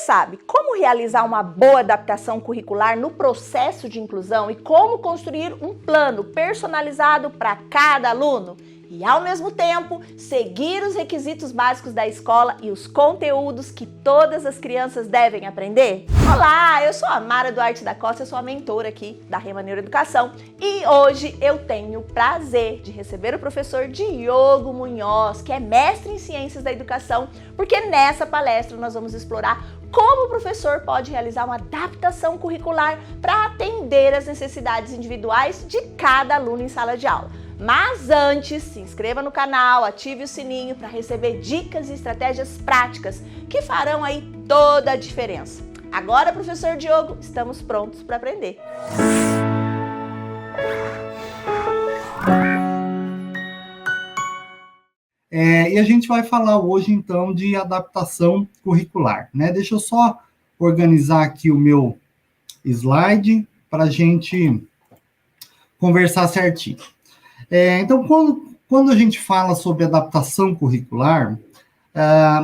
sabe como realizar uma boa adaptação curricular no processo de inclusão e como construir um plano personalizado para cada aluno? E, ao mesmo tempo, seguir os requisitos básicos da escola e os conteúdos que todas as crianças devem aprender? Olá, eu sou a Mara Duarte da Costa, eu sou a mentora aqui da Rema Neuroeducação e hoje eu tenho o prazer de receber o professor Diogo Munhoz, que é mestre em Ciências da Educação, porque nessa palestra nós vamos explorar como o professor pode realizar uma adaptação curricular para atender às necessidades individuais de cada aluno em sala de aula. Mas antes, se inscreva no canal, ative o sininho para receber dicas e estratégias práticas que farão aí toda a diferença. Agora, professor Diogo, estamos prontos para aprender. E a gente vai falar hoje, então, de adaptação curricular, né? Deixa eu só organizar aqui o meu slide para a gente conversar certinho. Então, quando a gente fala sobre adaptação curricular,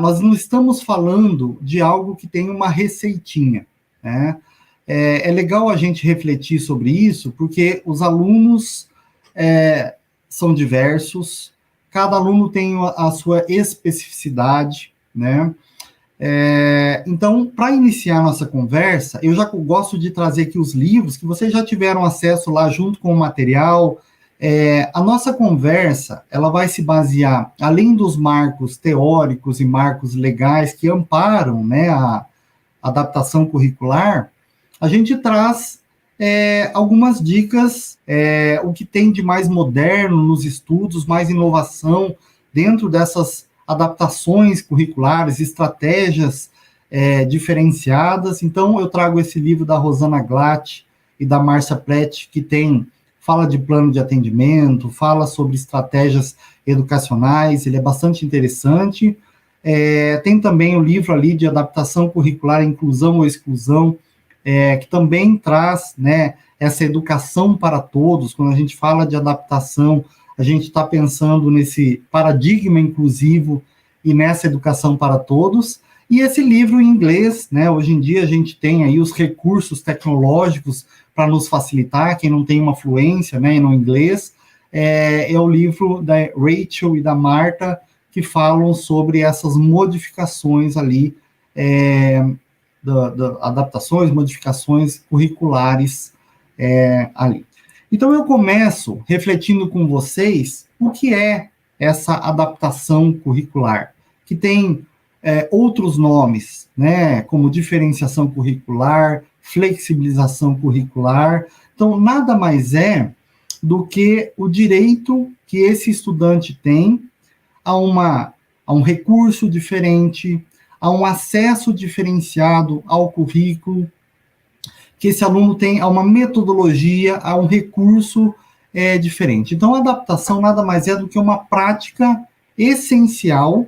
nós não estamos falando de algo que tem uma receitinha, né? É legal a gente refletir sobre isso, porque os alunos são diversos, cada aluno tem a sua especificidade, né? Então, para iniciar a nossa conversa, eu já gosto de trazer aqui os livros que vocês já tiveram acesso lá junto com o material. A nossa conversa, ela vai se basear, além dos marcos teóricos e marcos legais que amparam, né, a adaptação curricular, a gente traz algumas dicas, o que tem de mais moderno nos estudos, mais inovação dentro dessas adaptações curriculares, estratégias diferenciadas. Então, eu trago esse livro da Rosana Glatt e da Márcia Plett, que fala de plano de atendimento, fala sobre estratégias educacionais, ele é bastante interessante. Tem também o livro ali de adaptação curricular, inclusão ou exclusão, que também traz, né, essa educação para todos. Quando a gente fala de adaptação, a gente está pensando nesse paradigma inclusivo e nessa educação para todos. E esse livro em inglês, né, hoje em dia a gente tem aí os recursos tecnológicos para nos facilitar, quem não tem uma fluência, né, no inglês, é o livro da Rachel e da Marta, que falam sobre essas modificações ali, adaptações, modificações curriculares ali. Então, eu começo refletindo com vocês o que é essa adaptação curricular, que tem outros nomes, né, como diferenciação curricular, flexibilização curricular. Então, nada mais é do que o direito que esse estudante tem a um recurso diferente, a um acesso diferenciado ao currículo, que esse aluno tem a uma metodologia, a um recurso diferente. Então, a adaptação nada mais é do que uma prática essencial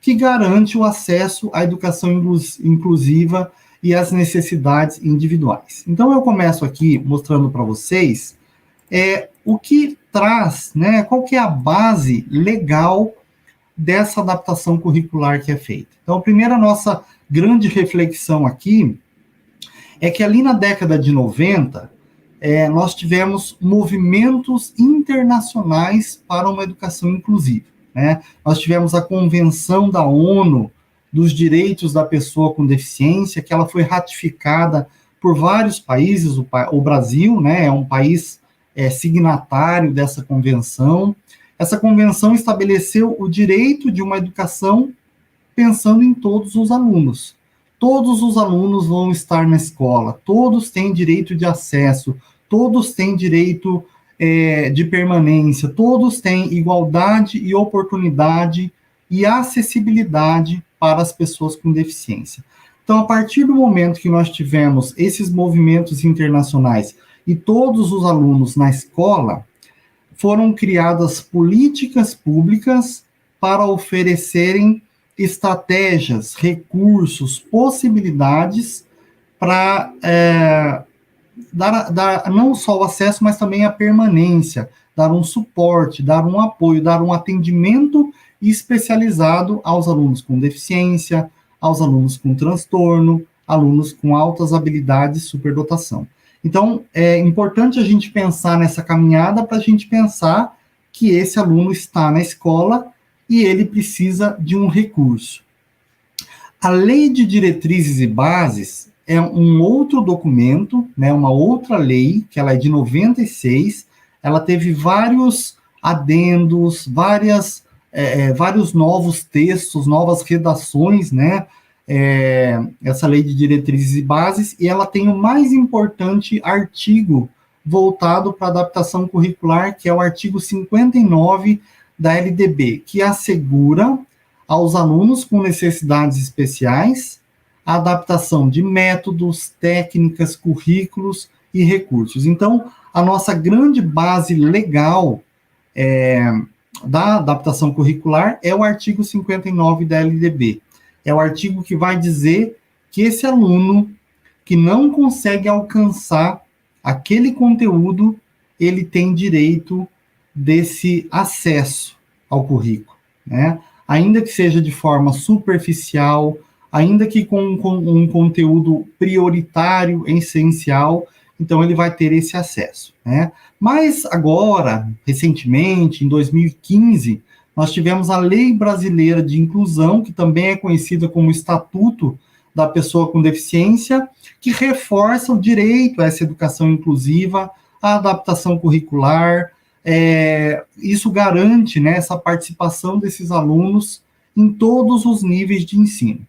que garante o acesso à educação inclusiva e às necessidades individuais. Então, eu começo aqui mostrando para vocês o que traz, né, qual que é a base legal dessa adaptação curricular que é feita. Então, a primeira nossa grande reflexão aqui é que ali na década de 90, nós tivemos movimentos internacionais para uma educação inclusiva, né? Nós tivemos a Convenção da ONU dos Direitos da Pessoa com Deficiência, que ela foi ratificada por vários países, o Brasil, né, é um país signatário dessa convenção. Essa convenção estabeleceu o direito de uma educação pensando em todos os alunos. Todos os alunos vão estar na escola, todos têm direito de acesso, todos têm direito de permanência, todos têm igualdade e oportunidade e acessibilidade para as pessoas com deficiência. Então, a partir do momento que nós tivemos esses movimentos internacionais e todos os alunos na escola, foram criadas políticas públicas para oferecerem estratégias, recursos, possibilidades para dar não só o acesso, mas também a permanência, dar um suporte, dar um apoio, dar um atendimento especializado aos alunos com deficiência, aos alunos com transtorno, alunos com altas habilidades de superdotação. Então, é importante a gente pensar nessa caminhada para a gente pensar que esse aluno está na escola e ele precisa de um recurso. A Lei de Diretrizes e Bases é um outro documento, né, uma outra lei, que ela é de 96, ela teve vários adendos, vários novos textos, novas redações, né, essa Lei de Diretrizes e Bases, e ela tem o mais importante artigo voltado para adaptação curricular, que é o artigo 59 da LDB, que assegura aos alunos com necessidades especiais a adaptação de métodos, técnicas, currículos e recursos. Então, a nossa grande base legal da adaptação curricular é o artigo 59 da LDB. É o artigo que vai dizer que esse aluno que não consegue alcançar aquele conteúdo, ele tem direito desse acesso ao currículo, né? Ainda que seja de forma superficial, ainda que com um conteúdo prioritário, essencial, então ele vai ter esse acesso, né? Mas agora, recentemente, em 2015, nós tivemos a Lei Brasileira de Inclusão, que também é conhecida como Estatuto da Pessoa com Deficiência, que reforça o direito a essa educação inclusiva, a adaptação curricular. Isso garante, né, essa participação desses alunos em todos os níveis de ensino.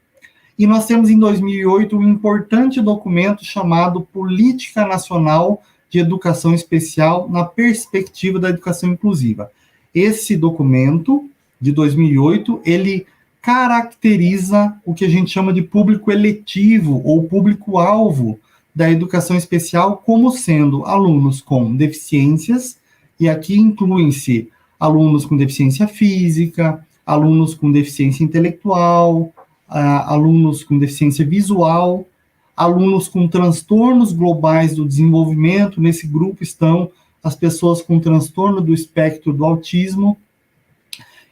E nós temos, em 2008, um importante documento chamado Política Nacional de Educação Especial na Perspectiva da Educação Inclusiva. Esse documento, de 2008, ele caracteriza o que a gente chama de público eletivo ou público-alvo da educação especial como sendo alunos com deficiências, e aqui incluem-se alunos com deficiência física, alunos com deficiência intelectual, alunos com deficiência visual, alunos com transtornos globais do desenvolvimento. Nesse grupo estão as pessoas com transtorno do espectro do autismo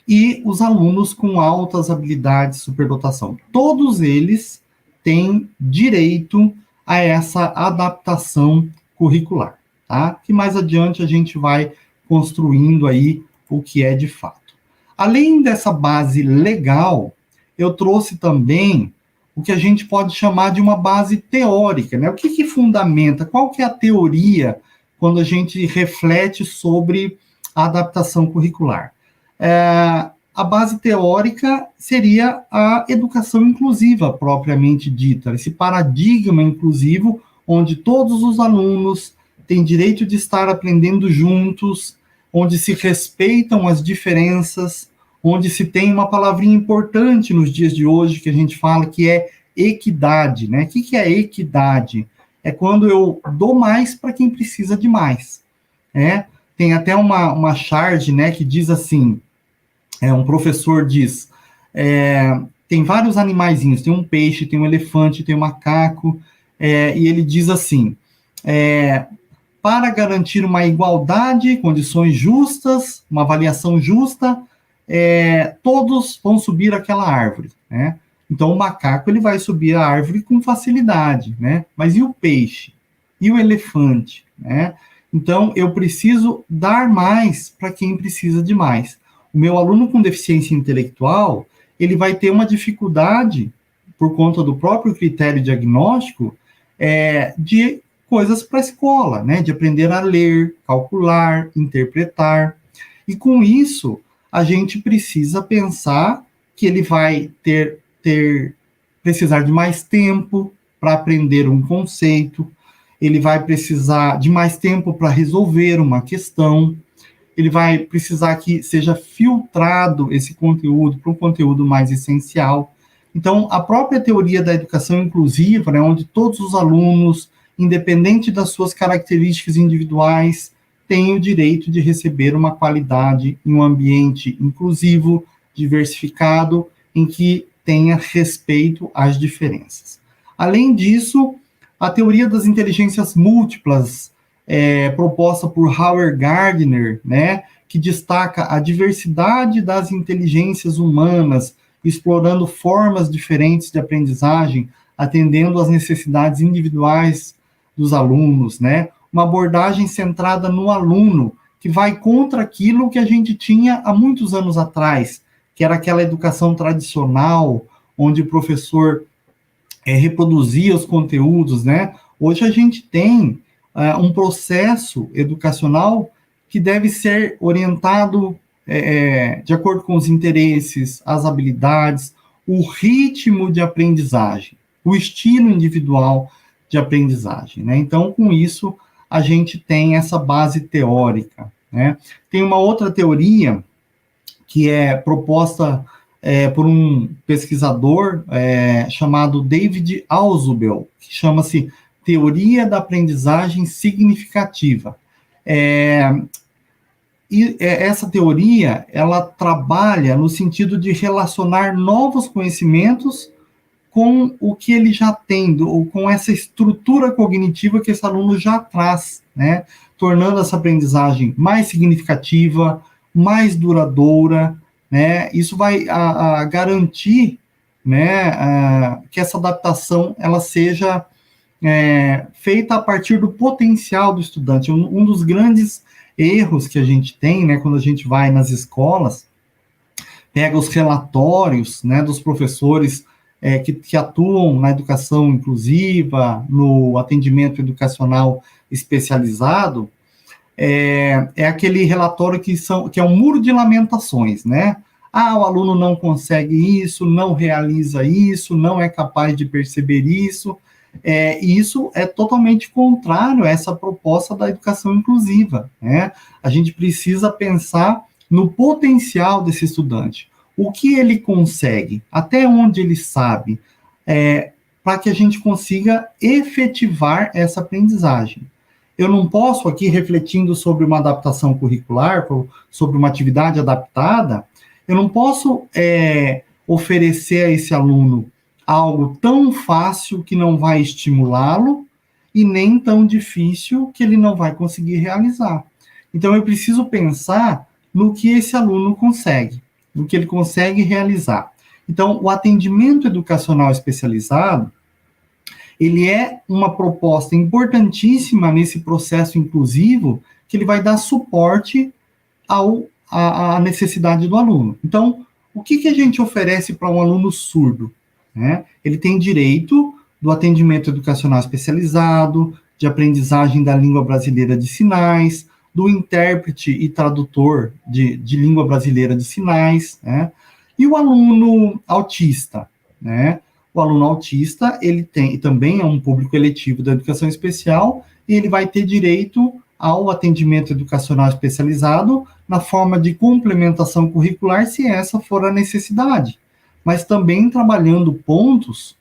e os alunos com altas habilidades de superdotação. Todos eles têm direito a essa adaptação curricular, tá? Que mais adiante a gente vai construindo aí o que é de fato. Além dessa base legal, eu trouxe também o que a gente pode chamar de uma base teórica, né? O que fundamenta, qual que é a teoria quando a gente reflete sobre a adaptação curricular? A base teórica seria a educação inclusiva, propriamente dita, esse paradigma inclusivo, onde todos os alunos têm direito de estar aprendendo juntos, onde se respeitam as diferenças, onde se tem uma palavrinha importante nos dias de hoje, que a gente fala que é equidade, né? O que é equidade? É quando eu dou mais para quem precisa de mais, né? Tem até uma charge, né, que diz assim, um professor diz, tem vários animaizinhos, tem um peixe, tem um elefante, tem um macaco, e ele diz assim, para garantir uma igualdade, condições justas, uma avaliação justa, todos vão subir aquela árvore, né? Então, o macaco ele vai subir a árvore com facilidade, né? Mas e o peixe? E o elefante, né? Então, eu preciso dar mais para quem precisa de mais. O meu aluno com deficiência intelectual, ele vai ter uma dificuldade, por conta do próprio critério diagnóstico, de coisas para a escola, né? De aprender a ler, calcular, interpretar. E com isso, a gente precisa pensar que ele vai precisar de mais tempo para aprender um conceito, ele vai precisar de mais tempo para resolver uma questão, ele vai precisar que seja filtrado esse conteúdo para um conteúdo mais essencial. Então, a própria teoria da educação inclusiva, né, onde todos os alunos, independente das suas características individuais, têm o direito de receber uma qualidade em um ambiente inclusivo, diversificado, em que tenha respeito às diferenças. Além disso, a teoria das inteligências múltiplas, proposta por Howard Gardner, né, que destaca a diversidade das inteligências humanas explorando formas diferentes de aprendizagem, atendendo às necessidades individuais dos alunos, né? Uma abordagem centrada no aluno, que vai contra aquilo que a gente tinha há muitos anos atrás, que era aquela educação tradicional, onde o professor reproduzia os conteúdos, né? Hoje a gente tem um processo educacional que deve ser orientado de acordo com os interesses, as habilidades, o ritmo de aprendizagem, o estilo individual de aprendizagem, né? Então, com isso, a gente tem essa base teórica, né? Tem uma outra teoria que é proposta por um pesquisador chamado David Ausubel, que chama-se Teoria da Aprendizagem Significativa. Essa teoria, ela trabalha no sentido de relacionar novos conhecimentos com o que ele já tem, ou com essa estrutura cognitiva que esse aluno já traz, né? Tornando essa aprendizagem mais significativa, mais duradoura, né? Isso vai garantir, né, que essa adaptação ela seja feita a partir do potencial do estudante. Um dos grandes erros que a gente tem, né, quando a gente vai nas escolas, pega os relatórios, né, dos professores que atuam na educação inclusiva, no atendimento educacional especializado, aquele relatório que é um muro de lamentações, né? O aluno não consegue isso, não realiza isso, não é capaz de perceber isso. E isso é totalmente contrário a essa proposta da educação inclusiva, né? A gente precisa pensar no potencial desse estudante. O que ele consegue, até onde ele sabe, para que a gente consiga efetivar essa aprendizagem. Eu não posso aqui, refletindo sobre uma adaptação curricular, sobre uma atividade adaptada, eu não posso oferecer a esse aluno algo tão fácil que não vai estimulá-lo e nem tão difícil que ele não vai conseguir realizar. Então, eu preciso pensar no que esse aluno consegue, no que ele consegue realizar. Então, o atendimento educacional especializado, ele é uma proposta importantíssima nesse processo inclusivo, que ele vai dar suporte à necessidade do aluno. Então, o que a gente oferece para um aluno surdo? Né? Ele tem direito do atendimento educacional especializado, de aprendizagem da língua brasileira de sinais, do intérprete e tradutor de língua brasileira de sinais, né? E o aluno autista, né? O aluno autista, ele também é um público eletivo da educação especial, e ele vai ter direito ao atendimento educacional especializado na forma de complementação curricular, se essa for a necessidade, mas também trabalhando pontos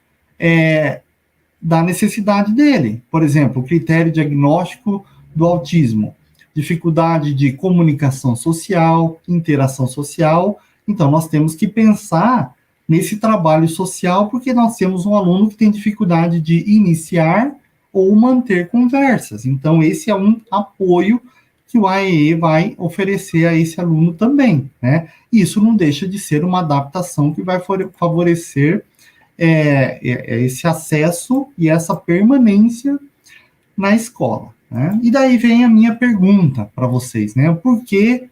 da necessidade dele. Por exemplo, o critério diagnóstico do autismo, dificuldade de comunicação social, interação social. Então, nós temos que pensar nesse trabalho social, porque nós temos um aluno que tem dificuldade de iniciar ou manter conversas. Então, esse é um apoio que o AEE vai oferecer a esse aluno também, né? Isso não deixa de ser uma adaptação que vai favorecer esse acesso e essa permanência na escola, né? E daí vem a minha pergunta para vocês, né? Por que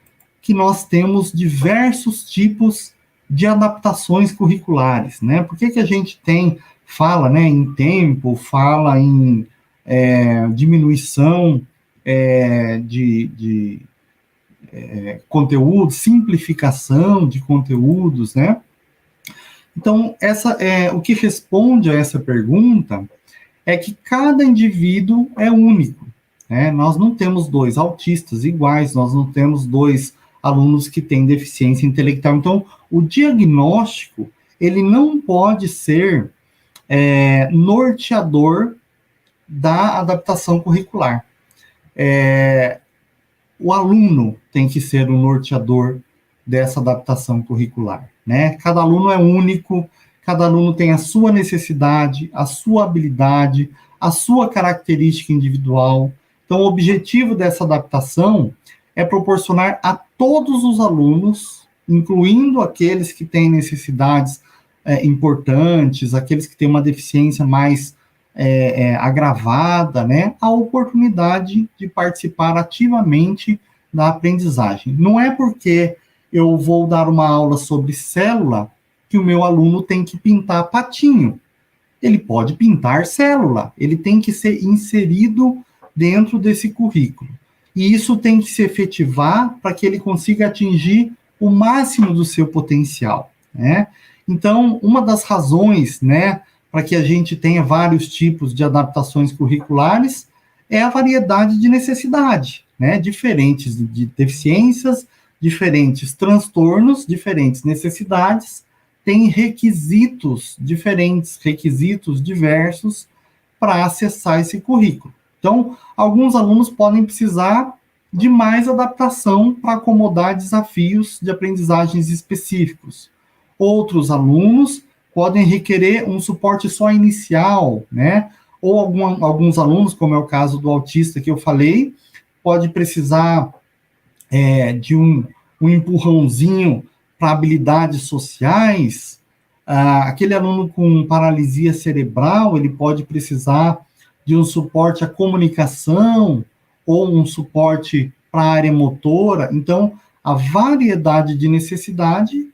nós temos diversos tipos de adaptações curriculares, né? Por que a gente fala, né, em tempo, fala em diminuição de conteúdo, simplificação de conteúdos, né? Então, o que responde a essa pergunta é que cada indivíduo é único, né? Nós não temos dois autistas iguais, nós não temos dois alunos que têm deficiência intelectual. Então, o diagnóstico, ele não pode ser norteador da adaptação curricular. O aluno tem que ser o norteador dessa adaptação curricular, né? Cada aluno é único, cada aluno tem a sua necessidade, a sua habilidade, a sua característica individual. Então, o objetivo dessa adaptação é proporcionar a todos os alunos incluindo aqueles que têm necessidades importantes, aqueles que têm uma deficiência mais agravada, né, a oportunidade de participar ativamente da aprendizagem. Não é porque eu vou dar uma aula sobre célula que o meu aluno tem que pintar patinho. Ele pode pintar célula, ele tem que ser inserido dentro desse currículo. E isso tem que se efetivar para que ele consiga atingir o máximo do seu potencial, né? Então, uma das razões, né, para que a gente tenha vários tipos de adaptações curriculares é a variedade de necessidade, né? Diferentes de deficiências, diferentes transtornos, diferentes necessidades, tem requisitos diferentes, requisitos diversos para acessar esse currículo. Então, alguns alunos podem precisar de mais adaptação para acomodar desafios de aprendizagens específicos. Outros alunos podem requerer um suporte só inicial, né? Ou alguns alunos, como é o caso do autista que eu falei, pode precisar de um empurrãozinho para habilidades sociais. Aquele aluno com paralisia cerebral, ele pode precisar de um suporte à comunicação ou um suporte para a área motora. Então, a variedade de necessidade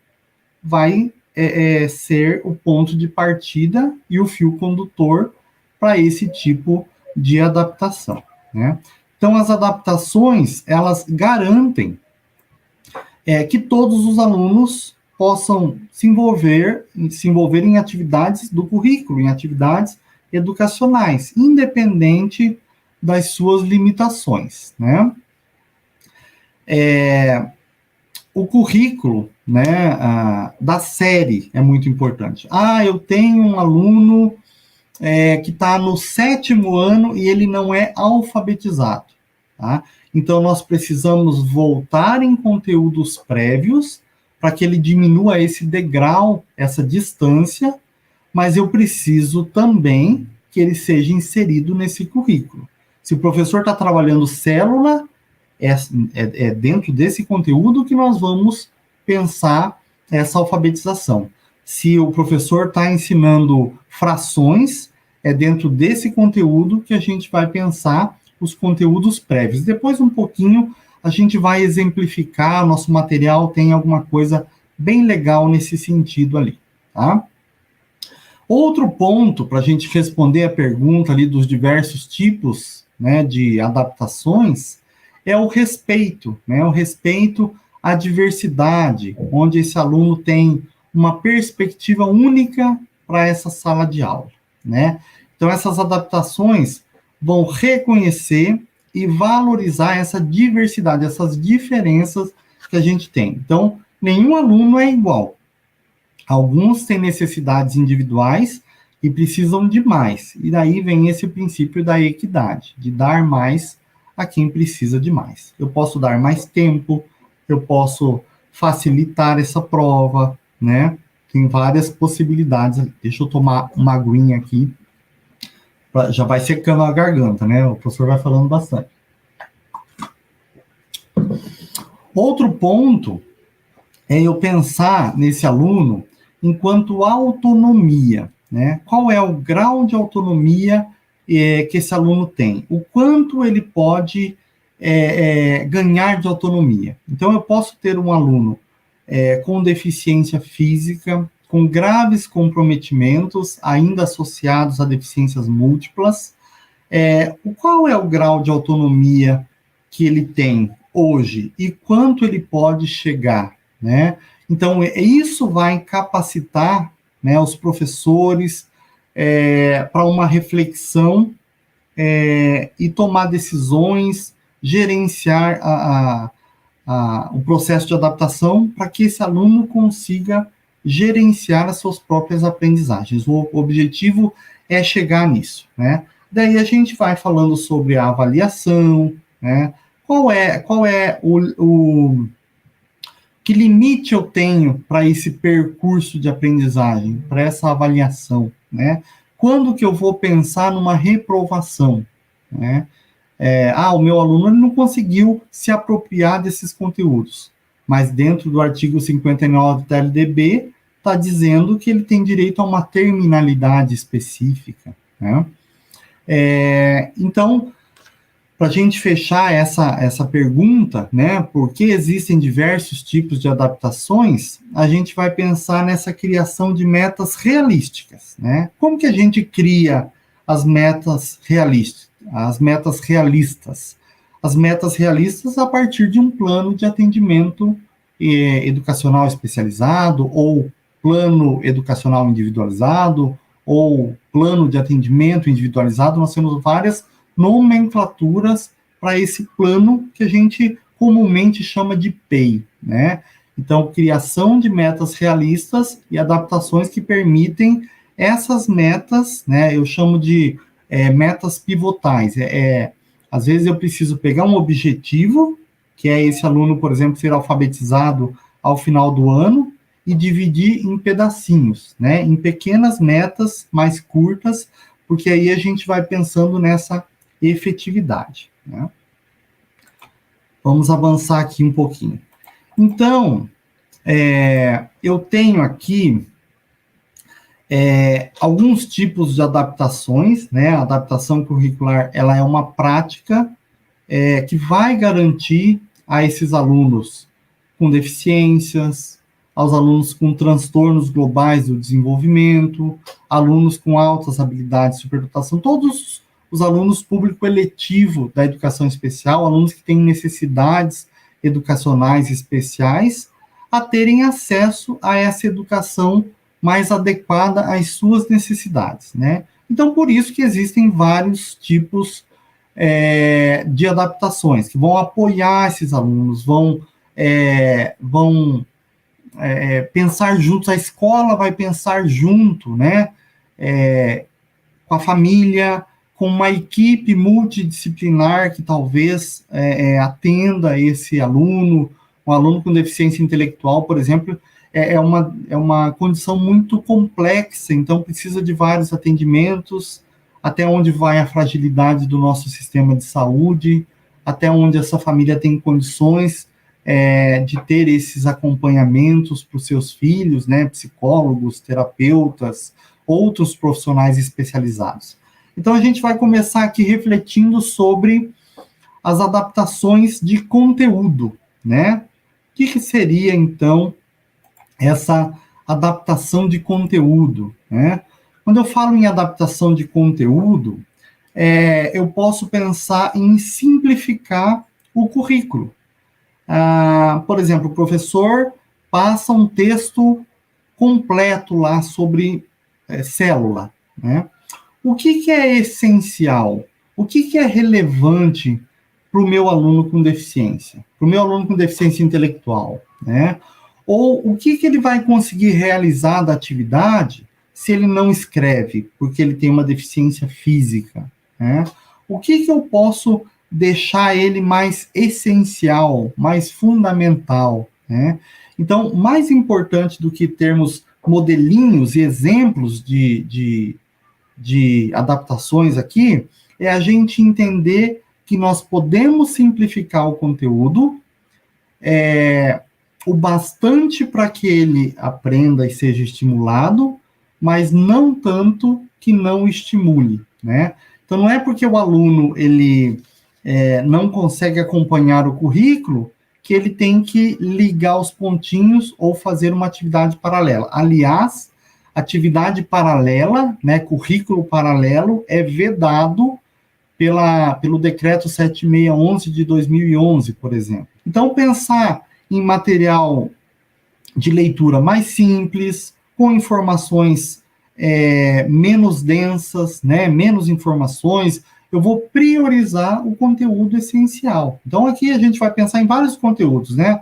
vai ser o ponto de partida e o fio condutor para esse tipo de adaptação, né? Então, as adaptações, elas garantem que todos os alunos possam se envolver em atividades do currículo, em atividades educacionais, independente das suas limitações, né? O currículo, né, da série é muito importante. Eu tenho um aluno que está no 7º ano e ele não é alfabetizado, tá? Então, nós precisamos voltar em conteúdos prévios para que ele diminua esse degrau, essa distância, mas eu preciso também que ele seja inserido nesse currículo. Se o professor está trabalhando célula, é dentro desse conteúdo que nós vamos pensar essa alfabetização. Se o professor está ensinando frações, é dentro desse conteúdo que a gente vai pensar os conteúdos prévios. Depois, um pouquinho, a gente vai exemplificar, nosso material tem alguma coisa bem legal nesse sentido ali, tá? Outro ponto, para a gente responder a pergunta ali dos diversos tipos, né, de adaptações, é o respeito, né? O respeito à diversidade, onde esse aluno tem uma perspectiva única para essa sala de aula, né? Então, essas adaptações vão reconhecer e valorizar essa diversidade, essas diferenças que a gente tem. Então, nenhum aluno é igual. Alguns têm necessidades individuais e precisam de mais. E daí vem esse princípio da equidade, de dar mais a quem precisa de mais. Eu posso dar mais tempo, eu posso facilitar essa prova, né? Tem várias possibilidades. Deixa eu tomar uma aguinha aqui. Já vai secando a garganta, né? O professor vai falando bastante. Outro ponto é eu pensar nesse aluno enquanto autonomia, né? Qual é o grau de autonomia que esse aluno tem? O quanto ele pode ganhar de autonomia? Então, eu posso ter um aluno com deficiência física, com graves comprometimentos, ainda associados a deficiências múltiplas. Qual é o grau de autonomia que ele tem hoje e quanto ele pode chegar, né? Então, isso vai capacitar, né, os professores para uma reflexão e tomar decisões, gerenciar o processo de adaptação para que esse aluno consiga gerenciar as suas próprias aprendizagens. O objetivo é chegar nisso, né? Daí a gente vai falando sobre a avaliação, né? Qual é que limite eu tenho para esse percurso de aprendizagem, para essa avaliação, né? Quando que eu vou pensar numa reprovação, né? O meu aluno ele não conseguiu se apropriar desses conteúdos, mas dentro do artigo 59 da LDB, está dizendo que ele tem direito a uma terminalidade específica, né? Então, para a gente fechar essa pergunta, né, por que existem diversos tipos de adaptações, a gente vai pensar nessa criação de metas realísticas, né? Como que a gente cria as metas realistas? As metas realistas a partir de um plano de atendimento educacional especializado, ou plano educacional individualizado, ou plano de atendimento individualizado. Nós temos várias nomenclaturas para esse plano que a gente comumente chama de PEI, né? Então, criação de metas realistas e adaptações que permitem essas metas, né? Eu chamo de metas pivotais. Às vezes eu preciso pegar um objetivo, que é esse aluno, por exemplo, ser alfabetizado ao final do ano, e dividir em pedacinhos, né? Em pequenas metas mais curtas, porque aí a gente vai pensando nessa efetividade, né? Vamos avançar aqui um pouquinho. Então, eu tenho aqui alguns tipos de adaptações, né? A adaptação curricular, ela é uma prática que vai garantir a esses alunos com deficiências, aos alunos com transtornos globais do desenvolvimento, alunos com altas habilidades de superdotação, todos os alunos público eletivo da educação especial, alunos que têm necessidades educacionais especiais, a terem acesso a essa educação mais adequada às suas necessidades, né? Então, por isso que existem vários tipos de adaptações, que vão apoiar esses alunos, vão pensar juntos, a escola vai pensar junto, né? Com a família, com uma equipe multidisciplinar que talvez atenda esse aluno. Um aluno com deficiência intelectual, por exemplo, é uma condição muito complexa, então precisa de vários atendimentos, até onde vai a fragilidade do nosso sistema de saúde, até onde essa família tem condições de ter esses acompanhamentos para os seus filhos, né, psicólogos, terapeutas, outros profissionais especializados. Então, a gente vai começar aqui refletindo sobre as adaptações de conteúdo, né? O que seria, então, essa adaptação de conteúdo, né? Quando eu falo em adaptação de conteúdo, eu posso pensar em simplificar o currículo. Por exemplo, o professor passa um texto completo lá sobre célula, né? O que é essencial? O que é relevante para o meu aluno com deficiência? Para o meu aluno com deficiência intelectual, né? Ou o que ele vai conseguir realizar da atividade se ele não escreve, porque ele tem uma deficiência física, né? O que eu posso deixar ele mais essencial, mais fundamental, né? Então, mais importante do que termos modelinhos e exemplos de adaptações aqui, é a gente entender que nós podemos simplificar o conteúdo o bastante para que ele aprenda e seja estimulado, mas não tanto que não estimule, né? Então, não é porque o aluno ele não consegue acompanhar o currículo que ele tem que ligar os pontinhos ou fazer uma atividade paralela. Aliás, atividade paralela, né, currículo paralelo, é vedado pelo decreto 7611 de 2011, por exemplo. Então, pensar em material de leitura mais simples, com informações menos densas, né, menos informações, eu vou priorizar o conteúdo essencial. Então, aqui a gente vai pensar em vários conteúdos, né?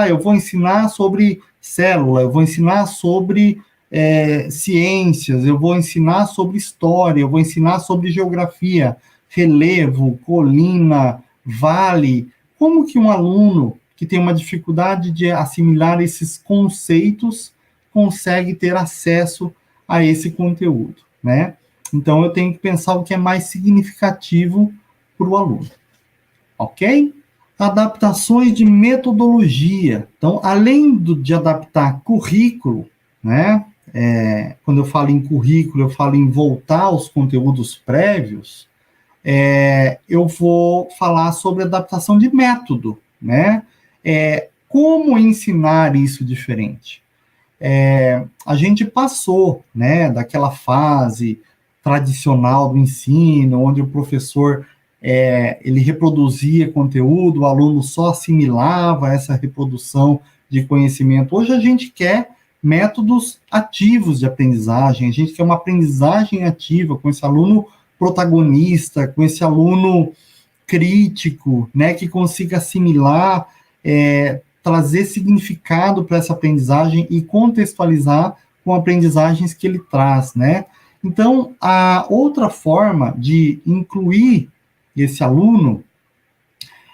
Eu vou ensinar sobre célula, eu vou ensinar sobre ciências, eu vou ensinar sobre história, eu vou ensinar sobre geografia, relevo, colina, vale. Como que um aluno que tem uma dificuldade de assimilar esses conceitos consegue ter acesso a esse conteúdo, né? Então, eu tenho que pensar o que é mais significativo para o aluno, ok? Adaptações de metodologia. Então, além de adaptar currículo, né? Quando eu falo em currículo, eu falo em voltar aos conteúdos prévios, eu vou falar sobre adaptação de método, né? Como ensinar isso diferente? A gente passou, né, daquela fase tradicional do ensino, onde o professor ele reproduzia conteúdo, o aluno só assimilava essa reprodução de conhecimento. Hoje a gente quer métodos ativos de aprendizagem, a gente quer uma aprendizagem ativa, com esse aluno protagonista, com esse aluno crítico, né, que consiga assimilar, trazer significado para essa aprendizagem e contextualizar com aprendizagens que ele traz, né? Então, a outra forma de incluir esse aluno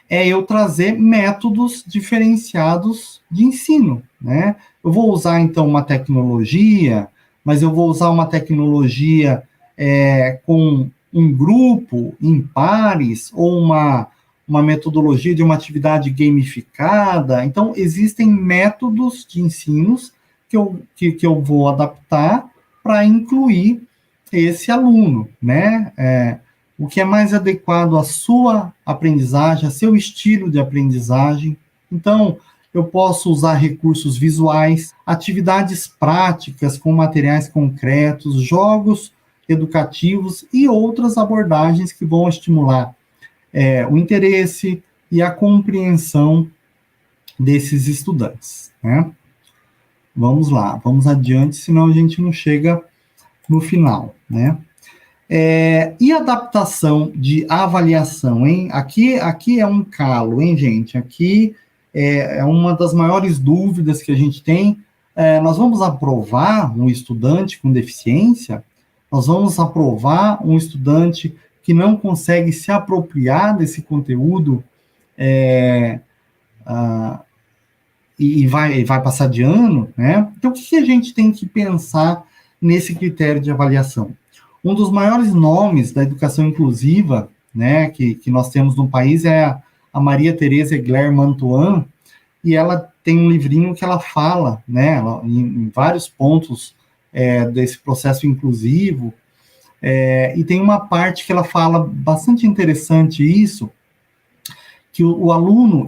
é eu trazer métodos diferenciados de ensino, né? Eu vou usar, então, uma tecnologia, mas eu vou usar uma tecnologia com um grupo em pares, ou uma metodologia de uma atividade gamificada. Então, existem métodos de ensinos que eu vou adaptar para incluir esse aluno, né? O que é mais adequado à sua aprendizagem, a seu estilo de aprendizagem. Então, eu posso usar recursos visuais, atividades práticas com materiais concretos, jogos educativos e outras abordagens que vão estimular o interesse e a compreensão desses estudantes, né? Vamos lá, vamos adiante, senão a gente não chega no final, né? E adaptação de avaliação, hein? Aqui é um calo, hein, gente? Aqui é uma das maiores dúvidas que a gente tem. Nós vamos aprovar um estudante com deficiência? Nós vamos aprovar um estudante que não consegue se apropriar desse conteúdo e vai passar de ano, né? Então, o que a gente tem que pensar nesse critério de avaliação? Um dos maiores nomes da educação inclusiva, né, que nós temos no país é a Maria Tereza Egler Mantuan, e ela tem um livrinho que ela fala, né, em vários pontos desse processo inclusivo, e tem uma parte que ela fala bastante interessante isso, que o aluno,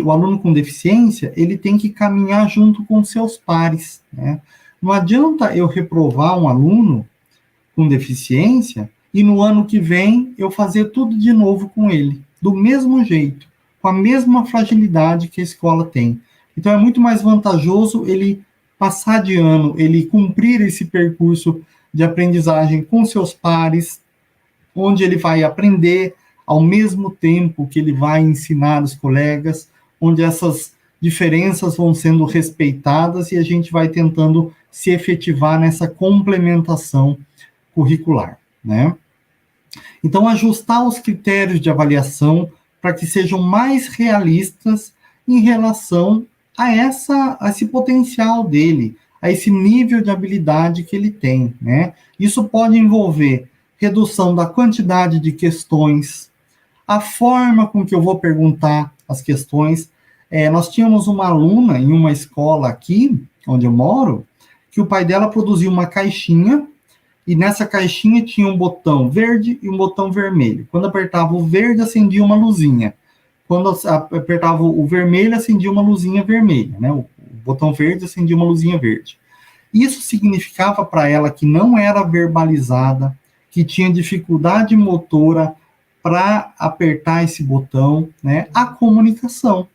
o aluno com deficiência, ele tem que caminhar junto com seus pares, né? Não adianta eu reprovar um aluno com deficiência e no ano que vem eu fazer tudo de novo com ele, do mesmo jeito, com a mesma fragilidade que a escola tem. Então é muito mais vantajoso ele passar de ano, ele cumprir esse percurso de aprendizagem com seus pares, onde ele vai aprender ao mesmo tempo que ele vai ensinar os colegas, onde essas diferenças vão sendo respeitadas e a gente vai tentando se efetivar nessa complementação curricular, né? Então, ajustar os critérios de avaliação para que sejam mais realistas em relação a esse potencial dele, a esse nível de habilidade que ele tem, né? Isso pode envolver redução da quantidade de questões, a forma com que eu vou perguntar as questões. Nós tínhamos uma aluna em uma escola aqui, onde eu moro, que o pai dela produziu uma caixinha, e nessa caixinha tinha um botão verde e um botão vermelho. Quando apertava o verde, acendia uma luzinha. Quando apertava o vermelho, acendia uma luzinha vermelha, né? O botão verde acendia uma luzinha verde. Isso significava para ela que não era verbalizada, que tinha dificuldade motora para apertar esse botão, né? A comunicação.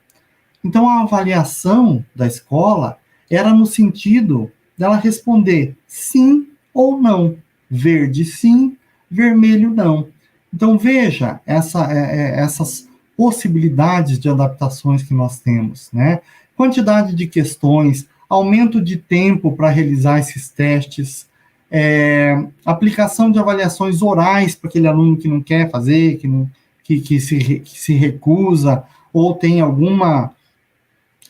Então, a avaliação da escola era no sentido dela responder sim ou não. Verde sim, vermelho não. Então, veja essas possibilidades de adaptações que nós temos, né? Quantidade de questões, aumento de tempo para realizar esses testes, aplicação de avaliações orais para aquele aluno que não quer fazer, que se recusa, ou tem alguma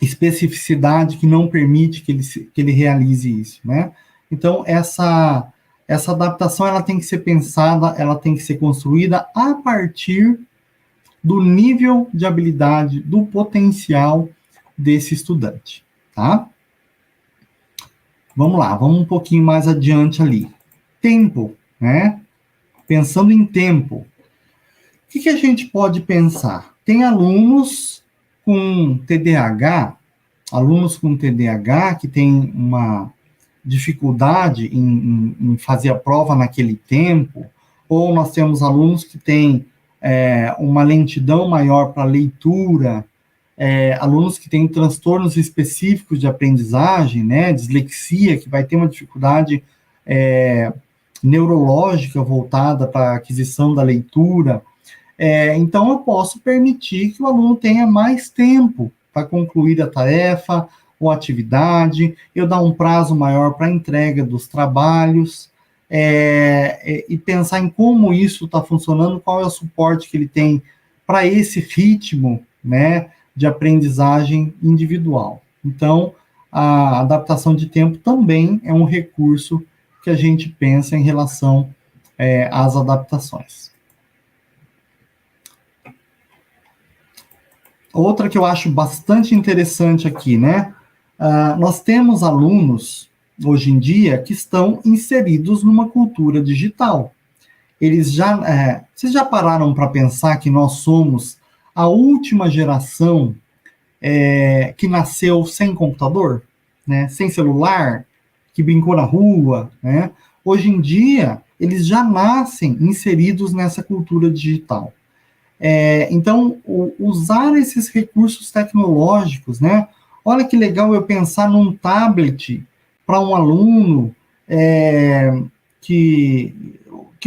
especificidade que não permite que ele realize isso, né? Então, essa adaptação, ela tem que ser pensada, ela tem que ser construída a partir do nível de habilidade, do potencial desse estudante, tá? Vamos lá, vamos um pouquinho mais adiante ali. Tempo, né? Pensando em tempo, o que a gente pode pensar? Tem alunos com TDAH que têm uma dificuldade em fazer a prova naquele tempo, ou nós temos alunos que têm uma lentidão maior para leitura, alunos que têm transtornos específicos de aprendizagem, né, dislexia, que vai ter uma dificuldade neurológica voltada para a aquisição da leitura. Então, eu posso permitir que o aluno tenha mais tempo para concluir a tarefa ou atividade, eu dar um prazo maior para a entrega dos trabalhos, e pensar em como isso está funcionando, qual é o suporte que ele tem para esse ritmo, né, de aprendizagem individual. Então, a adaptação de tempo também é um recurso que a gente pensa em relação às adaptações. Outra que eu acho bastante interessante aqui, né? Nós temos alunos, hoje em dia, que estão inseridos numa cultura digital. Vocês já pararam para pensar que nós somos a última geração que nasceu sem computador, né? Sem celular, que brincou na rua, né? Hoje em dia, eles já nascem inseridos nessa cultura digital. Então, usar esses recursos tecnológicos, né? Olha que legal eu pensar num tablet para um aluno que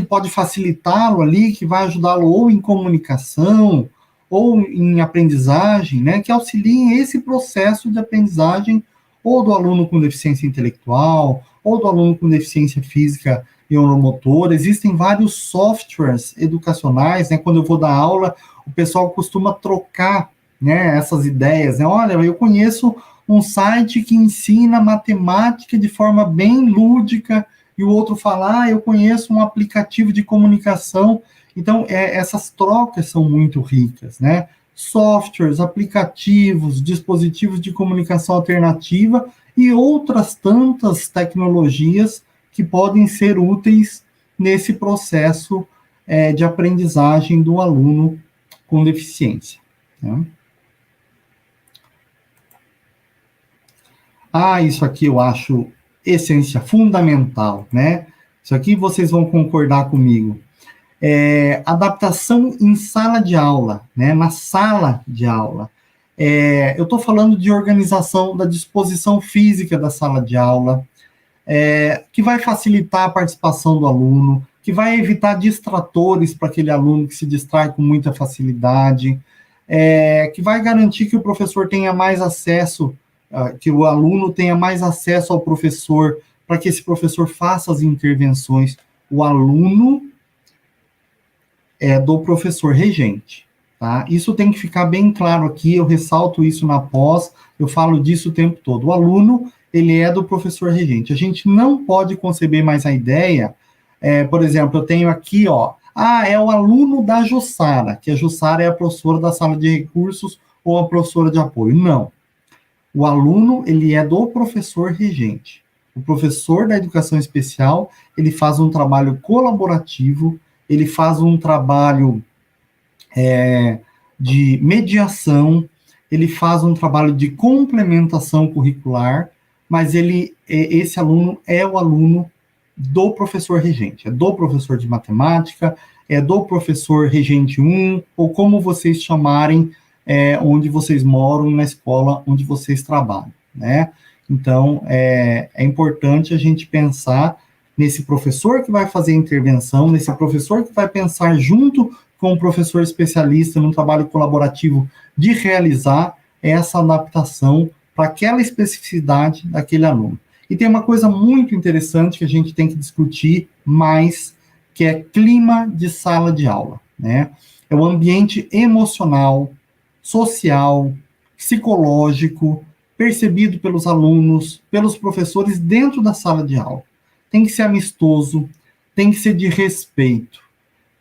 pode facilitá-lo ali, que vai ajudá-lo ou em comunicação, ou em aprendizagem, né? Que auxiliem esse processo de aprendizagem, ou do aluno com deficiência intelectual, ou do aluno com deficiência física e neuromotora. Existem vários softwares educacionais, né? Quando eu vou dar aula, o pessoal costuma trocar, né, essas ideias, né? Olha, eu conheço um site que ensina matemática de forma bem lúdica, e o outro fala, eu conheço um aplicativo de comunicação. Então, essas trocas são muito ricas, né? Softwares, aplicativos, dispositivos de comunicação alternativa e outras tantas tecnologias que podem ser úteis nesse processo de aprendizagem do aluno com deficiência, né? Isso aqui eu acho essência, fundamental, né? Isso aqui vocês vão concordar comigo. Adaptação em sala de aula, né? Na sala de aula. Eu estou falando de organização da disposição física da sala de aula, que vai facilitar a participação do aluno, que vai evitar distratores para aquele aluno que se distrai com muita facilidade, que vai garantir que o professor tenha mais acesso, que o aluno tenha mais acesso ao professor, para que esse professor faça as intervenções. O aluno é do professor regente, tá? Isso tem que ficar bem claro aqui, eu ressalto isso na pós, eu falo disso o tempo todo. O aluno, ele é do professor regente. A gente não pode conceber mais a ideia, por exemplo, eu tenho aqui, é o aluno da Jussara, que a Jussara é a professora da sala de recursos ou a professora de apoio. Não. O aluno, ele é do professor regente. O professor da educação especial, ele faz um trabalho colaborativo, ele faz um trabalho de mediação, ele faz um trabalho de complementação curricular, mas esse aluno é o aluno do professor regente, é do professor de matemática, é do professor regente 1, ou como vocês chamarem, onde vocês moram, na escola onde vocês trabalham, né? Então, é importante a gente pensar nesse professor que vai fazer a intervenção, nesse professor que vai pensar junto com o professor especialista num trabalho colaborativo de realizar essa adaptação para aquela especificidade daquele aluno. E tem uma coisa muito interessante que a gente tem que discutir mais, que é clima de sala de aula, né? É o ambiente emocional, social, psicológico, percebido pelos alunos, pelos professores dentro da sala de aula. Tem que ser amistoso, tem que ser de respeito.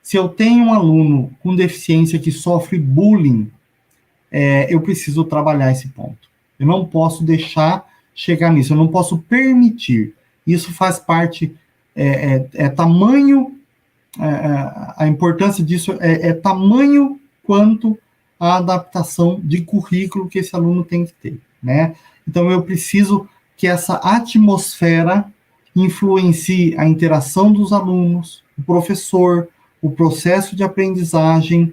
Se eu tenho um aluno com deficiência que sofre bullying, eu preciso trabalhar esse ponto. Eu não posso deixar chegar nisso, eu não posso permitir. Isso faz parte, tamanho, a importância disso é tamanho quanto a adaptação de currículo que esse aluno tem que ter, né? Então, eu preciso que essa atmosfera influencie a interação dos alunos, o professor, o processo de aprendizagem,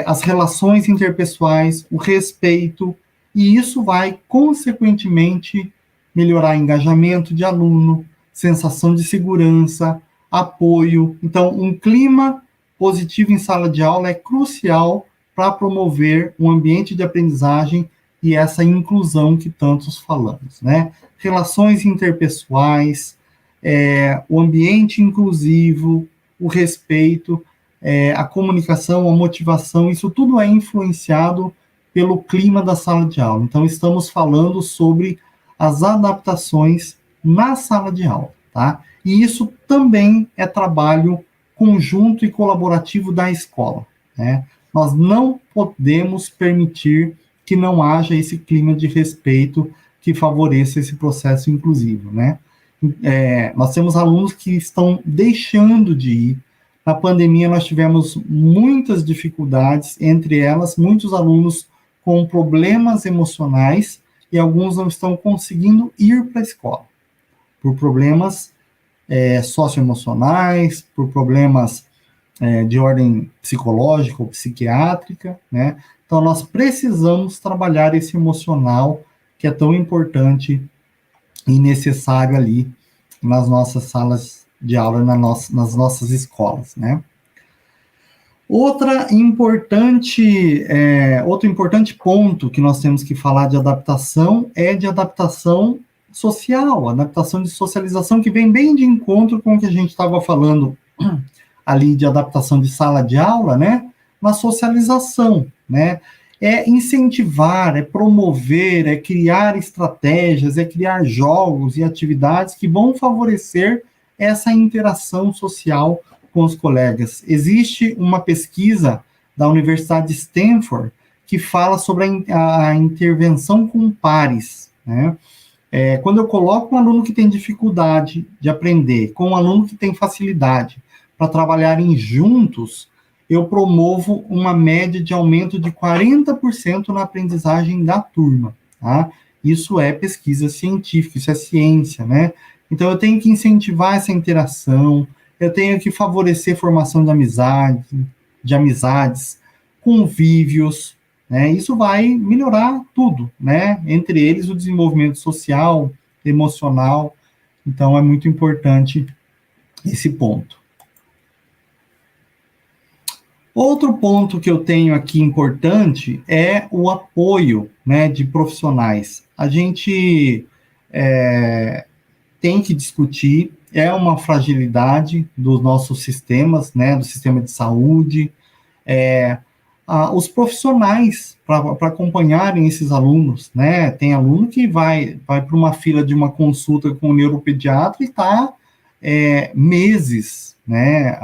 as relações interpessoais, o respeito, e isso vai, consequentemente, melhorar engajamento de aluno, sensação de segurança, apoio. Então, um clima positivo em sala de aula é crucial para promover um ambiente de aprendizagem e essa inclusão que tantos falamos, né? Relações interpessoais, o ambiente inclusivo, o respeito, a comunicação, a motivação, isso tudo é influenciado pelo clima da sala de aula. Então, estamos falando sobre as adaptações na sala de aula, tá? E isso também é trabalho conjunto e colaborativo da escola, né? Nós não podemos permitir que não haja esse clima de respeito que favoreça esse processo inclusivo, né? Nós temos alunos que estão deixando de ir. Na pandemia, nós tivemos muitas dificuldades, entre elas, muitos alunos com problemas emocionais, e alguns não estão conseguindo ir para a escola, por problemas socioemocionais, por problemas de ordem psicológica ou psiquiátrica, né? Então, nós precisamos trabalhar esse emocional, que é tão importante e necessário ali nas nossas salas de aula, nas nossas escolas, né? Outro importante ponto que nós temos que falar de adaptação é de adaptação social, adaptação de socialização, que vem bem de encontro com o que a gente estava falando ali de adaptação de sala de aula, né? Na socialização, né? É incentivar, é promover, é criar estratégias, é criar jogos e atividades que vão favorecer essa interação social com os colegas. Existe uma pesquisa da Universidade de Stanford que fala sobre a intervenção com pares, né? Quando eu coloco um aluno que tem dificuldade de aprender com um aluno que tem facilidade para trabalharem juntos, eu promovo uma média de aumento de 40% na aprendizagem da turma, tá? Isso é pesquisa científica, isso é ciência, né? Então, eu tenho que incentivar essa interação, eu tenho que favorecer formação de amizades, convívios, né? Isso vai melhorar tudo, né? Entre eles, o desenvolvimento social, emocional. Então, é muito importante esse ponto. Outro ponto que eu tenho aqui importante é o apoio, né, de profissionais. A gente tem que discutir, é uma fragilidade dos nossos sistemas, né, do sistema de saúde, os profissionais para acompanharem esses alunos, né? Tem aluno que vai para uma fila de uma consulta com o neuropediatra e está meses, né,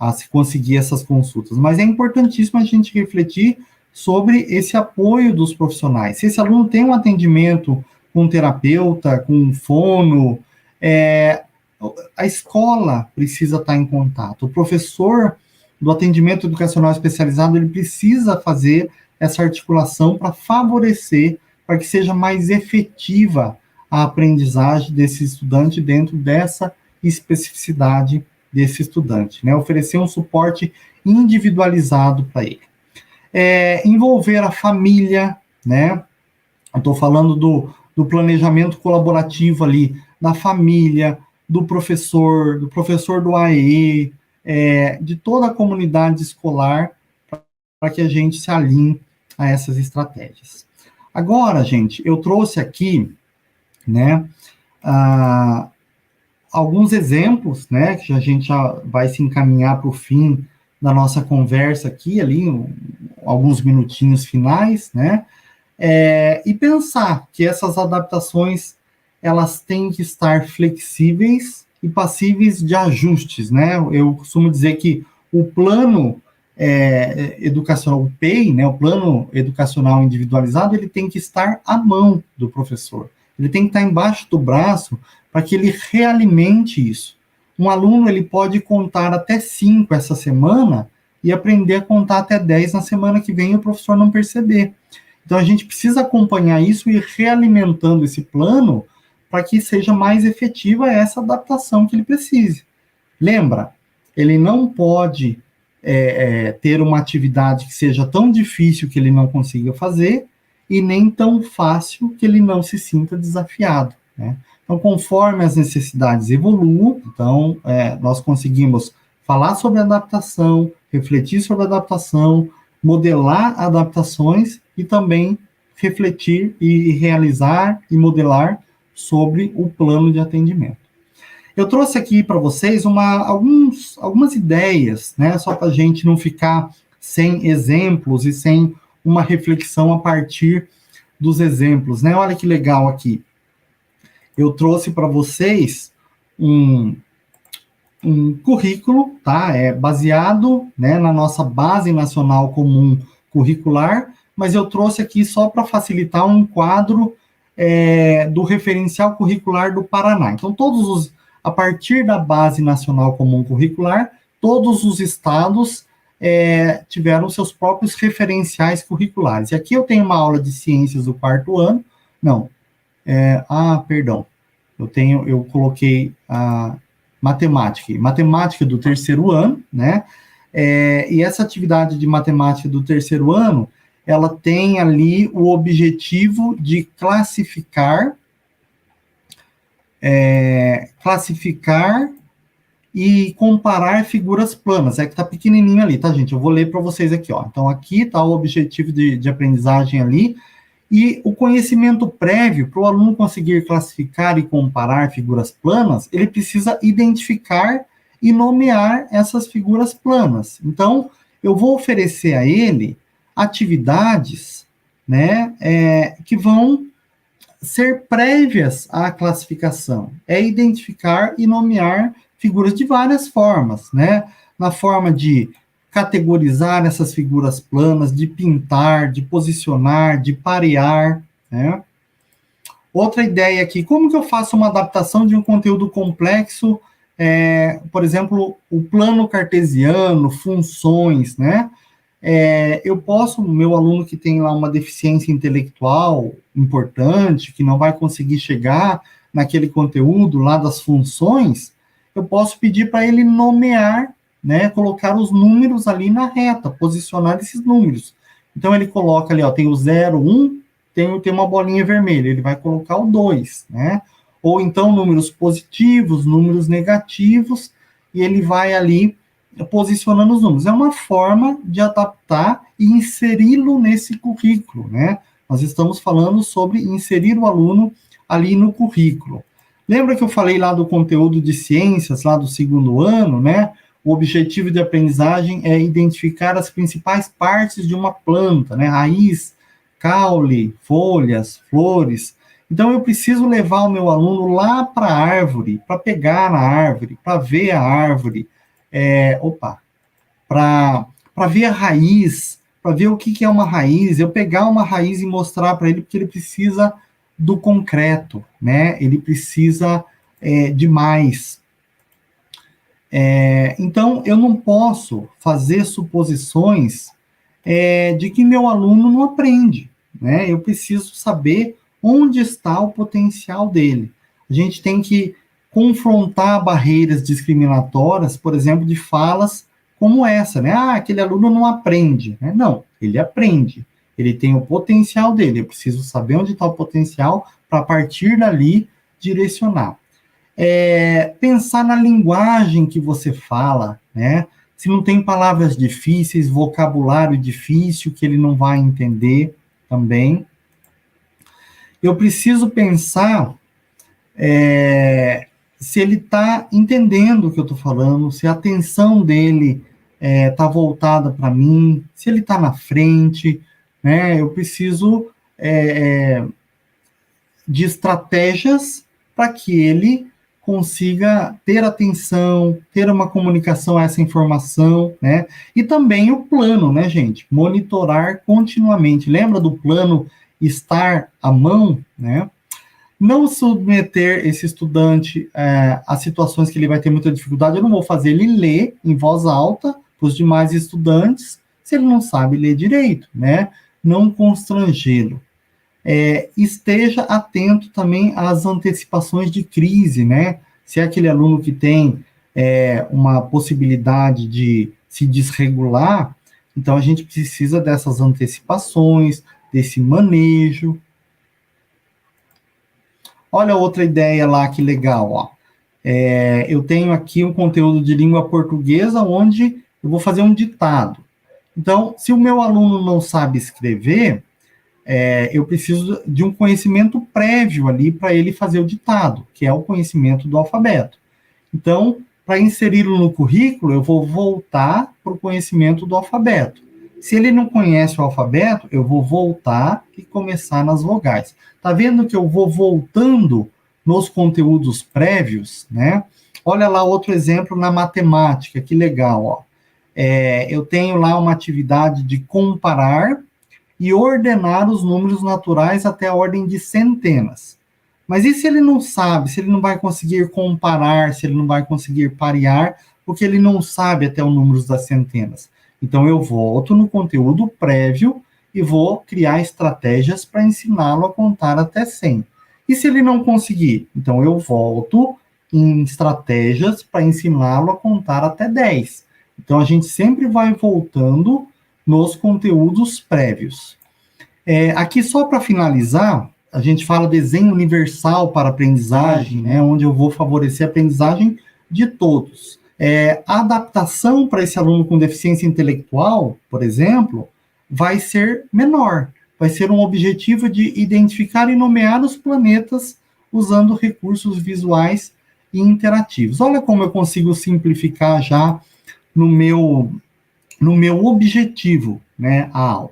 a se conseguir essas consultas. Mas é importantíssimo a gente refletir sobre esse apoio dos profissionais. Se esse aluno tem um atendimento com um terapeuta, com um fono, a escola precisa estar em contato. O professor do atendimento educacional especializado, ele precisa fazer essa articulação para favorecer, para que seja mais efetiva a aprendizagem desse estudante dentro dessa especificidade desse estudante, né? Oferecer um suporte individualizado para ele. Envolver a família, né? Eu estou falando do planejamento colaborativo ali, da família, do professor do AE, de toda a comunidade escolar, para que a gente se alinhe a essas estratégias. Agora, gente, eu trouxe aqui, né, alguns exemplos, né, que a gente já vai se encaminhar para o fim da nossa conversa aqui, ali, alguns minutinhos finais, né, e pensar que essas adaptações, elas têm que estar flexíveis, e passíveis de ajustes, né? Eu costumo dizer que o plano educacional, o PEI, né, o Plano Educacional Individualizado, ele tem que estar à mão do professor. Ele tem que estar embaixo do braço para que ele realimente isso. Um aluno, ele pode contar até 5 essa semana e aprender a contar até 10 na semana que vem e o professor não perceber. Então, a gente precisa acompanhar isso e ir realimentando esse plano para que seja mais efetiva essa adaptação que ele precise. Lembra, ele não pode ter uma atividade que seja tão difícil que ele não consiga fazer e nem tão fácil que ele não se sinta desafiado, né? Então, conforme as necessidades evoluam, então, nós conseguimos falar sobre adaptação, refletir sobre adaptação, modelar adaptações e também refletir e realizar e modelar sobre o plano de atendimento. Eu trouxe aqui para vocês algumas ideias, né, só para a gente não ficar sem exemplos e sem uma reflexão a partir dos exemplos, né? Olha que legal aqui. Eu trouxe para vocês um currículo, tá? Baseado, né, na nossa Base Nacional Comum Curricular, mas eu trouxe aqui só para facilitar um quadro do referencial curricular do Paraná. Então, a partir da Base Nacional Comum Curricular, todos os estados tiveram seus próprios referenciais curriculares. E aqui eu tenho uma aula de ciências do 4º ano. Não. Perdão. Eu coloquei a matemática do 3º ano, né? E essa atividade de matemática do 3º ano, ela tem ali o objetivo de classificar e comparar figuras planas. Que tá pequenininho ali, tá, gente? Eu vou ler para vocês aqui, ó. Então, aqui tá o objetivo de aprendizagem ali, e o conhecimento prévio, para o aluno conseguir classificar e comparar figuras planas, ele precisa identificar e nomear essas figuras planas. Então, eu vou oferecer a ele atividades, né, que vão ser prévias à classificação. Identificar e nomear figuras de várias formas, né? Na forma de categorizar essas figuras planas, de pintar, de posicionar, de parear, né? Outra ideia aqui, como que eu faço uma adaptação de um conteúdo complexo, por exemplo, o plano cartesiano, funções, né? O meu aluno que tem lá uma deficiência intelectual importante, que não vai conseguir chegar naquele conteúdo lá das funções, eu posso pedir para ele nomear, né, colocar os números ali na reta, posicionar esses números. Então, ele coloca ali, ó, tem o 0, 1, tem uma bolinha vermelha, ele vai colocar o 2, né? Ou então, números positivos, números negativos, e ele vai ali posicionando os números. É uma forma de adaptar e inseri-lo nesse currículo, né? Nós estamos falando sobre inserir o aluno ali no currículo. Lembra que eu falei lá do conteúdo de ciências, lá do 2º ano, né? O objetivo de aprendizagem é identificar as principais partes de uma planta, né? Raiz, caule, folhas, flores. Então, eu preciso levar o meu aluno lá para a árvore, para pegar na árvore, para ver a árvore, para ver a raiz, para ver o que é uma raiz, eu pegar uma raiz e mostrar para ele, porque ele precisa do concreto, né? Ele precisa de mais. Então, eu não posso fazer suposições de que meu aluno não aprende, né? Eu preciso saber onde está o potencial dele. A gente tem que confrontar barreiras discriminatórias, por exemplo, de falas como essa, né? Aquele aluno não aprende, né? Não, ele aprende. Ele tem o potencial dele. Eu preciso saber onde está o potencial para, a partir dali, direcionar. Pensar na linguagem que você fala, né? Se não tem palavras difíceis, vocabulário difícil que ele não vai entender também. Eu preciso pensar se ele está entendendo o que eu estou falando, se a atenção dele está voltada para mim, se ele está na frente, né? Eu preciso de estratégias para que ele consiga ter atenção, ter uma comunicação a essa informação, né? E também o plano, né, gente? Monitorar continuamente. Lembra do plano estar à mão, né? Não submeter esse estudante a situações que ele vai ter muita dificuldade. Eu não vou fazer ele ler em voz alta para os demais estudantes, se ele não sabe ler direito, né? Não constrangê-lo. Esteja atento também às antecipações de crise, né? Se é aquele aluno que tem uma possibilidade de se desregular, então a gente precisa dessas antecipações, desse manejo. Olha outra ideia lá, que legal, ó. Eu tenho aqui um conteúdo de língua portuguesa onde eu vou fazer um ditado. Então, se o meu aluno não sabe escrever, eu preciso de um conhecimento prévio ali para ele fazer o ditado, que é o conhecimento do alfabeto. Então, para inseri-lo no currículo, eu vou voltar para o conhecimento do alfabeto. Se ele não conhece o alfabeto, eu vou voltar e começar nas vogais. Tá vendo que eu vou voltando nos conteúdos prévios, né? Olha lá outro exemplo na matemática, que legal, ó. Eu tenho lá uma atividade de comparar e ordenar os números naturais até a ordem de centenas. Mas e se ele não sabe, se ele não vai conseguir comparar, se ele não vai conseguir parear, porque ele não sabe até o número das centenas? Então, eu volto no conteúdo prévio e vou criar estratégias para ensiná-lo a contar até 100. E se ele não conseguir? Então, eu volto em estratégias para ensiná-lo a contar até 10. Então, a gente sempre vai voltando nos conteúdos prévios. Aqui, só para finalizar, a gente fala desenho universal para aprendizagem, né, onde eu vou favorecer a aprendizagem de todos. A adaptação para esse aluno com deficiência intelectual, por exemplo, vai ser menor. Vai ser um objetivo de identificar e nomear os planetas usando recursos visuais e interativos. Olha como eu consigo simplificar já no meu objetivo, né, a aula.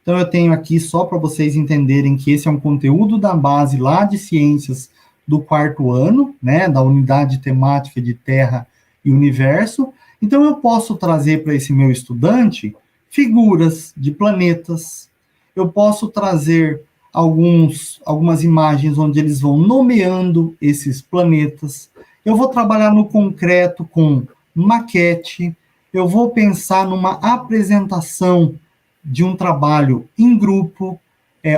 Então, eu tenho aqui, só para vocês entenderem que esse é um conteúdo da base lá de ciências do 4º ano, né, da unidade temática de Terra e Universo. Então, eu posso trazer para esse meu estudante figuras de planetas, eu posso trazer algumas imagens onde eles vão nomeando esses planetas, eu vou trabalhar no concreto com maquete, eu vou pensar numa apresentação de um trabalho em grupo.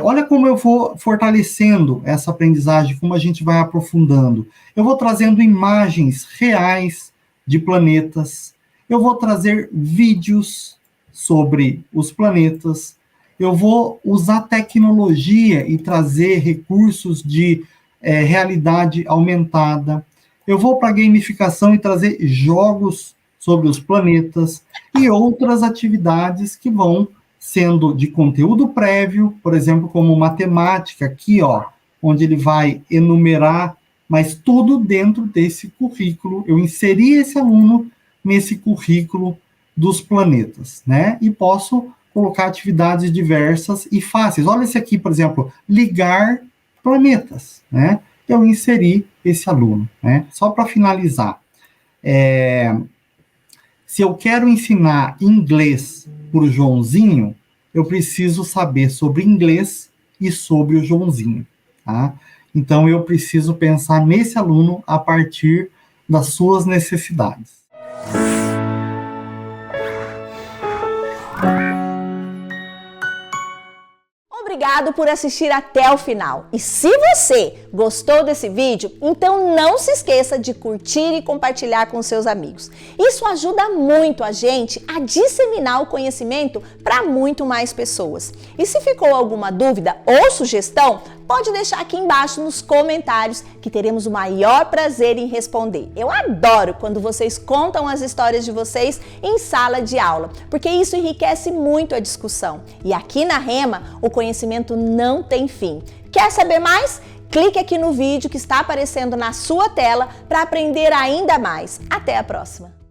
Olha como eu vou fortalecendo essa aprendizagem, como a gente vai aprofundando. Eu vou trazendo imagens reais de planetas, eu vou trazer vídeos sobre os planetas, eu vou usar tecnologia e trazer recursos de realidade aumentada, eu vou para a gamificação e trazer jogos sobre os planetas e outras atividades que vão sendo de conteúdo prévio, por exemplo, como matemática, aqui, ó, onde ele vai enumerar, mas tudo dentro desse currículo. Eu inseri esse aluno nesse currículo dos planetas, né? E posso colocar atividades diversas e fáceis. Olha esse aqui, por exemplo, ligar planetas, né? Eu inseri esse aluno, né? Só para finalizar, se eu quero ensinar inglês para o Joãozinho, eu preciso saber sobre inglês e sobre o Joãozinho, tá? Então, eu preciso pensar nesse aluno a partir das suas necessidades. Obrigado por assistir até o final. E se você gostou desse vídeo, então não se esqueça de curtir e compartilhar com seus amigos. Isso ajuda muito a gente a disseminar o conhecimento para muito mais pessoas. E se ficou alguma dúvida ou sugestão, pode deixar aqui embaixo nos comentários que teremos o maior prazer em responder. Eu adoro quando vocês contam as histórias de vocês em sala de aula, porque isso enriquece muito a discussão. E aqui na Rema, o conhecimento não tem fim. Quer saber mais? Clique aqui no vídeo que está aparecendo na sua tela para aprender ainda mais. Até a próxima!